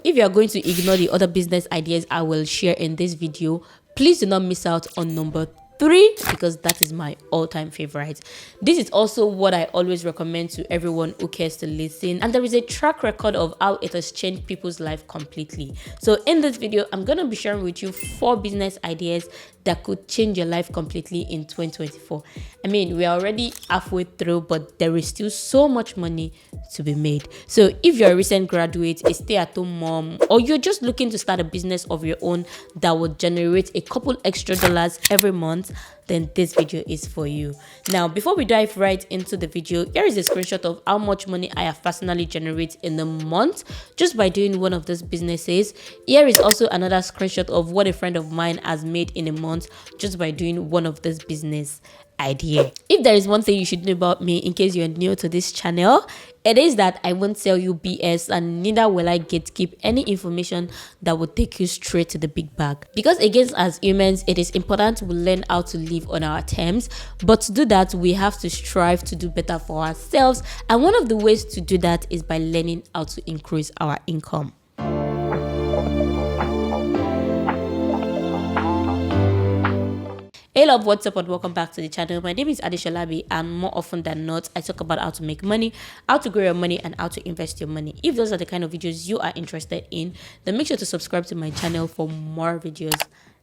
if you are going to ignore the other business ideas I will share in this video, please do not miss out on number 3, because that is my all-time favorite. This is also what I always recommend to everyone who cares to listen, and there is a track record of how it has changed people's life completely. So in this video, I'm going to be sharing with you 4 business ideas that could change your life completely in 2024. I mean, we are already halfway through, but there is still so much money to be made. So if you're a recent graduate, a stay-at-home mom, or you're just looking to start a business of your own that will generate a couple extra dollars every month, then this video is for you. Now, before we dive right into the video, here is a screenshot of how much money I have personally generated in a month just by doing one of those businesses. Here is also another screenshot of what a friend of mine has made in a month just by doing one of this business idea. If there is one thing you should know about me, in case you're new to this channel, it is that I won't tell you BS, and neither will I gatekeep any information that will take you straight to the big bag. Because again, as humans, it is important we learn how to live on our terms, but to do that, we have to strive to do better for ourselves, and one of the ways to do that is by learning how to increase our income. Hey love, what's up and welcome back to the channel. My name is Adesholamie, and more often than not, I talk about how to make money, how to grow your money, and how to invest your money. If those are the kind of videos you are interested in, then make sure to subscribe to my channel for more videos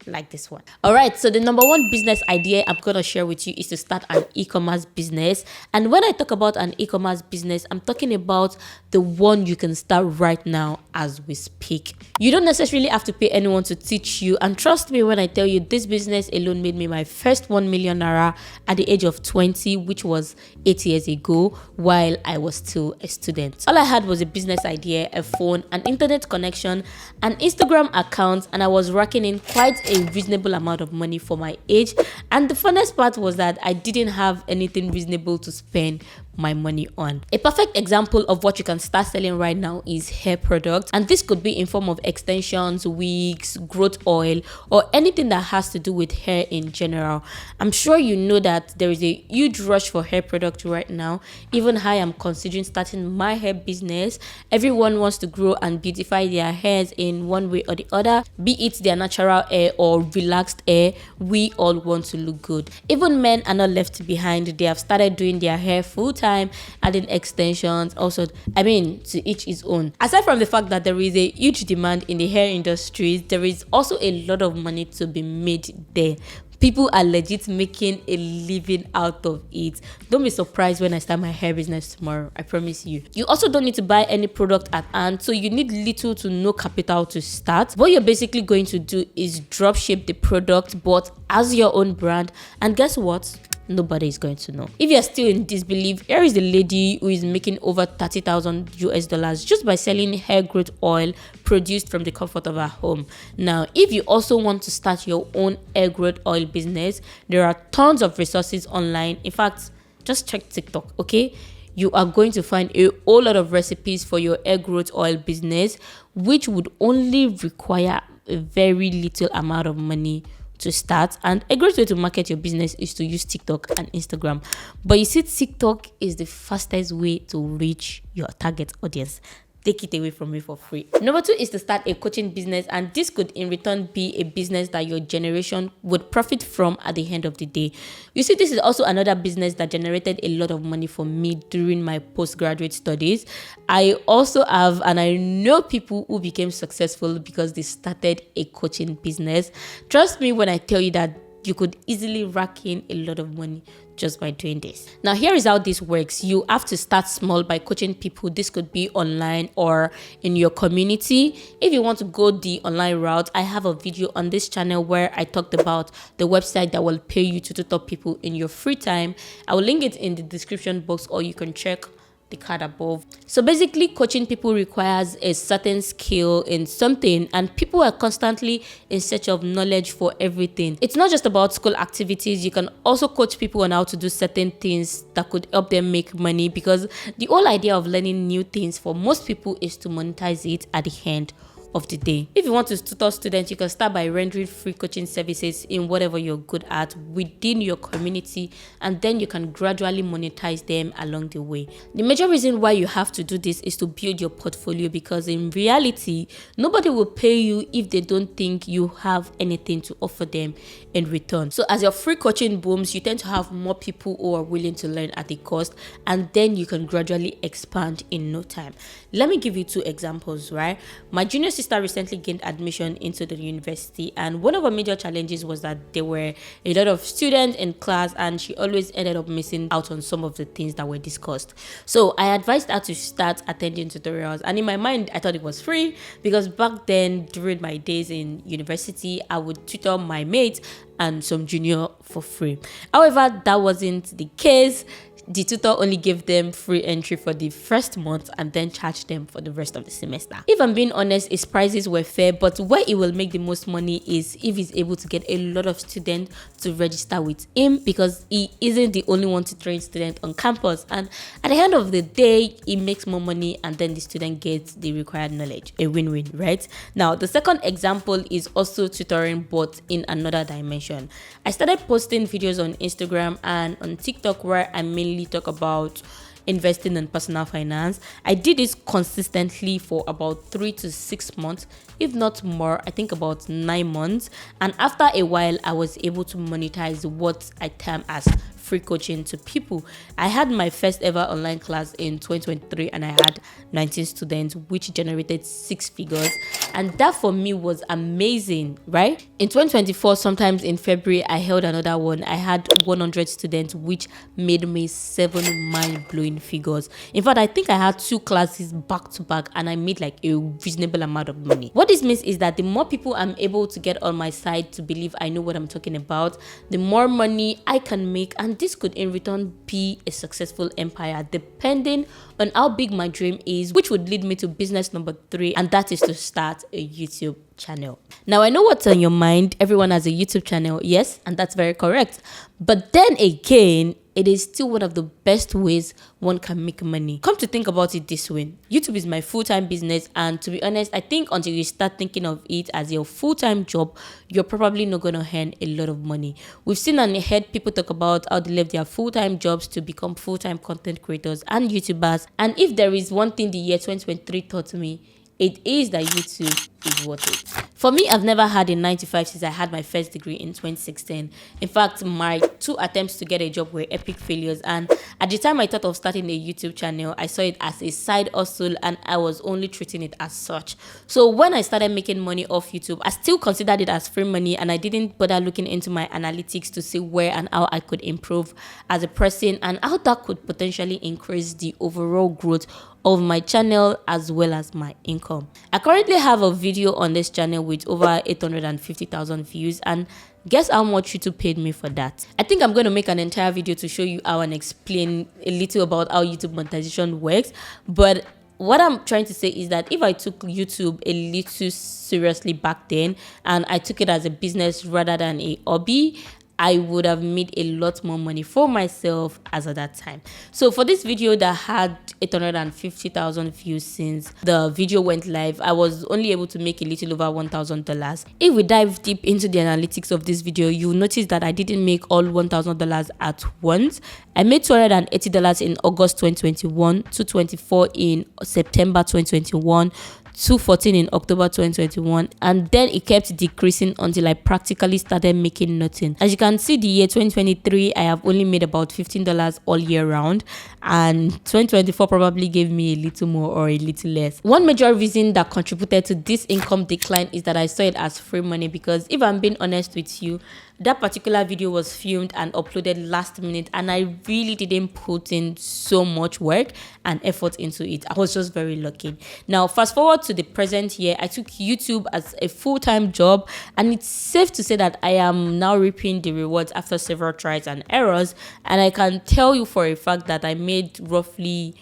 like this one. All right, so the number 1 business idea I'm gonna share with you is to start an e-commerce business. And when I talk about an e-commerce business, I'm talking about the one you can start right now as we speak. You don't necessarily have to pay anyone to teach you, and trust me when I tell you, this business alone made me my first 1 million naira at the age of 20, which was 8 years ago, while I was still a student. All I had was a business idea, a phone, an internet connection, an Instagram account, and I was racking in quite a reasonable amount of money for my age. And the funnest part was that I didn't have anything reasonable to spend my money on. A perfect example of what you can start selling right now is hair products, and this could be in form of extensions, wigs, growth oil, or anything that has to do with hair in general. I'm sure you know that there is a huge rush for hair products right now. Even I am considering starting my hair business. Everyone wants to grow and beautify their hairs in one way or the other, be it their natural hair or relaxed hair. We all want to look good. Even men are not left behind. They have started doing their hair full time, adding extensions. Also, I mean, to each his own. Aside from the fact that there is a huge demand in the hair industry, there is also a lot of money to be made there. People are legit making a living out of it. Don't be surprised when I start my hair business tomorrow. I promise you. You also don't need to buy any product at hand, so you need little to no capital to start. What you're basically going to do is drop ship the product, but as your own brand. And guess what? Nobody is going to know. If you're still in disbelief, here is the lady who is making over 30,000 US dollars just by selling hair growth oil produced from the comfort of her home. Now, if you also want to start your own hair growth oil business, there are tons of resources online. In fact, just check TikTok, okay? You are going to find a whole lot of recipes for your hair growth oil business, which would only require a very little amount of money to start. And a great way to market your business is to use TikTok and Instagram. But you see, TikTok is the fastest way to reach your target audience. Take it away from me for free. Number 2 is to start a coaching business, and this could in return be a business that your generation would profit from at the end of the day. You see, this is also another business that generated a lot of money for me during my postgraduate studies. I also have, and I know people who became successful because they started a coaching business. Trust me when I tell you that you could easily rack in a lot of money just by doing this. Now, here is how this works. You have to start small by coaching people. This could be online or in your community. If you want to go the online route, I have a video on this channel where I talked about the website that will pay you to tutor people in your free time. I will link it in the description box, or you can check the card above. So basically, coaching people requires a certain skill in something, and people are constantly in search of knowledge for everything. It's not just about school activities. You can also coach people on how to do certain things that could help them make money, because the whole idea of learning new things for most people is to monetize it at the end of the day. If you want to tutor students, you can start by rendering free coaching services in whatever you're good at within your community, and then you can gradually monetize them along the way. The major reason why you have to do this is to build your portfolio, because in reality, nobody will pay you if they don't think you have anything to offer them in return. So as your free coaching booms, you tend to have more people who are willing to learn at the cost, and then you can gradually expand in no time. Let me give you two examples, right? My junior sister recently gained admission into the university, and one of her major challenges was that there were a lot of students in class and she always ended up missing out on some of the things that were discussed. So I advised her to start attending tutorials, and in my mind I thought it was free, because back then during my days in university I would tutor my mates and some junior for free. However, that wasn't the case. The tutor only gave them free entry for the first month and then charged them for the rest of the semester. If I'm being honest, his prices were fair, but where he will make the most money is if he's able to get a lot of students to register with him, because he isn't the only one to train students on campus, and at the end of the day he makes more money and then the student gets the required knowledge. A win-win, right? Now the second example is also tutoring, but in another dimension. I started posting videos on Instagram and on TikTok where I mainly talk about investing in personal finance. I did this consistently for about 3 to 6 months, if not more. I think about 9 months, and after a while I was able to monetize what I term as free coaching to people. I had my first ever online class in 2023 and I had 19 students, which generated 6 figures, and that for me was amazing, right? In 2024, sometimes in February, I held another one. I had 100 students, which made me 7 mind-blowing figures. In fact, I think I had 2 classes back to back and I made like a reasonable amount of money. What this means is that the more people I'm able to get on my side to believe I know what I'm talking about, the more money I can make, and this could in return be a successful empire, depending on how big my dream is, which would lead me to business number 3, and that is to start a YouTube channel. Now I know what's on your mind. Everyone has a YouTube channel, yes, and that's very correct. But then again, it is still one of the best ways one can make money. Come to think about it this way, YouTube is my full-time business, and to be honest, I think until you start thinking of it as your full-time job, you're probably not going to earn a lot of money. We've seen and heard people talk about how they left their full-time jobs to become full-time content creators and YouTubers, and if there is one thing the year 2023 taught me, it is that YouTube is worth it. For me, I've never had a 9 to 5 since I had my first degree in 2016. In fact, my 2 attempts to get a job were epic failures, and at the time I thought of starting a YouTube channel, I saw it as a side hustle and I was only treating it as such. So when I started making money off YouTube, I still considered it as free money, and I didn't bother looking into my analytics to see where and how I could improve as a person and how that could potentially increase the overall growth of my channel as well as my income. I currently have a video on this channel with over 850,000 views, and guess how much YouTube paid me for that? I think I'm going to make an entire video to show you how and explain a little about how YouTube monetization works, but what I'm trying to say is that if I took YouTube a little seriously back then and I took it as a business rather than a hobby, I would have made a lot more money for myself as at that time. So for this video that had 850,000 views since the video went live, I was only able to make a little over $1,000. If we dive deep into the analytics of this video, you'll notice that I didn't make all $1,000 at once. I made $280 in August 2021, $224 in September 2021, $214 in October 2021, and then it kept decreasing until I practically started making nothing. As you can see, the year 2023 I have only made about $15 all year round, and 2024 probably gave me a little more or a little less. One major reason that contributed to this income decline is that I saw it as free money, because if I'm being honest with you, that particular video was filmed and uploaded last minute, and I really didn't put in so much work and effort into it. I was just very lucky. Now fast forward to the present year, I took YouTube as a full-time job, and it's safe to say that I am now reaping the rewards after several tries and errors, and I can tell you for a fact that I made roughly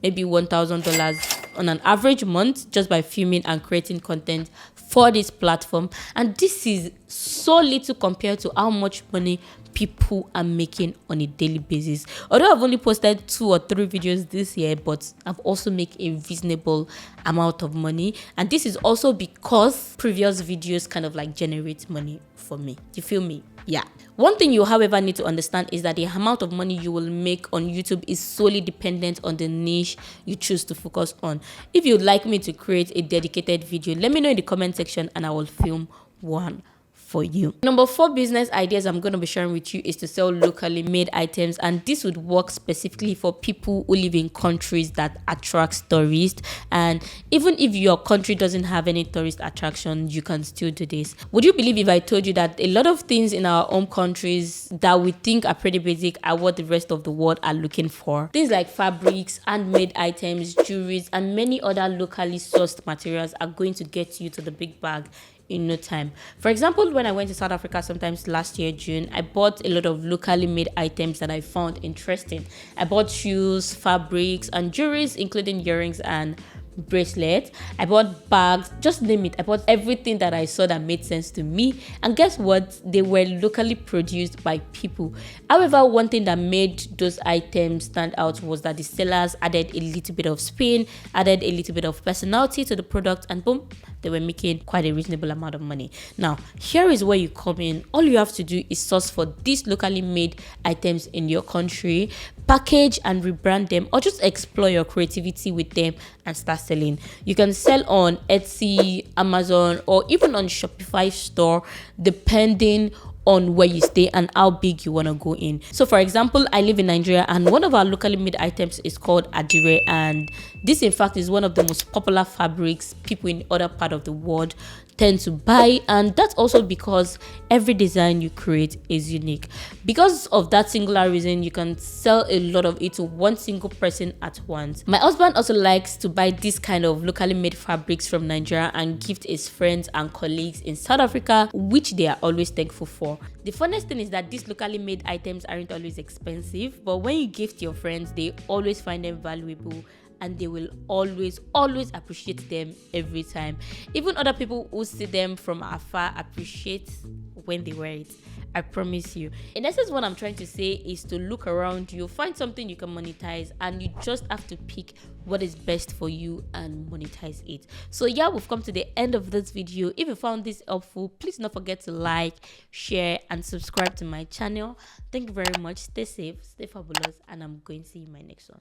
maybe $1,000 on an average month just by filming and creating content for this platform. And this is so little compared to how much money people are making on a daily basis. Although I've only posted 2 or 3 videos this year, but I've also made a reasonable amount of money. And this is also because previous videos kind of like generate money for me. You feel me? Yeah. One thing you, however, need to understand is that the amount of money you will make on YouTube is solely dependent on the niche you choose to focus on. If you'd like me to create a dedicated video, let me know in the comment section and I will film one for you. Number 4 business ideas I'm going to be sharing with you is to sell locally made items, and this would work specifically for people who live in countries that attract tourists. And even if your country doesn't have any tourist attraction, you can still do this. Would you believe if I told you that a lot of things in our home countries that we think are pretty basic are what the rest of the world are looking for? Things like fabrics, handmade items, jewelries, and many other locally sourced materials are going to get you to the big bag in no time. For example, when I went to South Africa sometimes last year June, I bought a lot of locally made items that I found interesting. I bought shoes, fabrics, and jewelries, including earrings and bracelets. I bought bags, just name it. I bought everything that I saw that made sense to me, and guess what? They were locally produced by people. However, one thing that made those items stand out was that the sellers added a little bit of spin, added a little bit of personality to the product, and boom, they were making quite a reasonable amount of money. Now, here is where you come in. All you have to do is source for these locally made items in your country, package and rebrand them, or just explore your creativity with them and start selling. You can sell on Etsy, Amazon, or even on Shopify store, depending on where you stay and how big you want to go in. So for example, I live in Nigeria, and one of our locally made items is called Adire, and this in fact is one of the most popular fabrics people in other part of the world tend to buy, and that's also because every design you create is unique. Because of that singular reason, you can sell a lot of it to one single person at once. My husband also likes to buy this kind of locally made fabrics from Nigeria and gift his friends and colleagues in South Africa, which they are always thankful for. The funniest thing is that these locally made items aren't always expensive, but when you gift your friends, they always find them valuable, and they will always appreciate them every time. Even other people who see them from afar appreciate when they wear it. I promise you. In essence, what I'm trying to say is to look around you, find something you can monetize, and you just have to pick what is best for you and monetize it. So yeah, we've come to the end of this video. If you found this helpful, please don't forget to like, share, and subscribe to my channel. Thank you very much. Stay safe, stay fabulous, and I'm going to see you in my next one.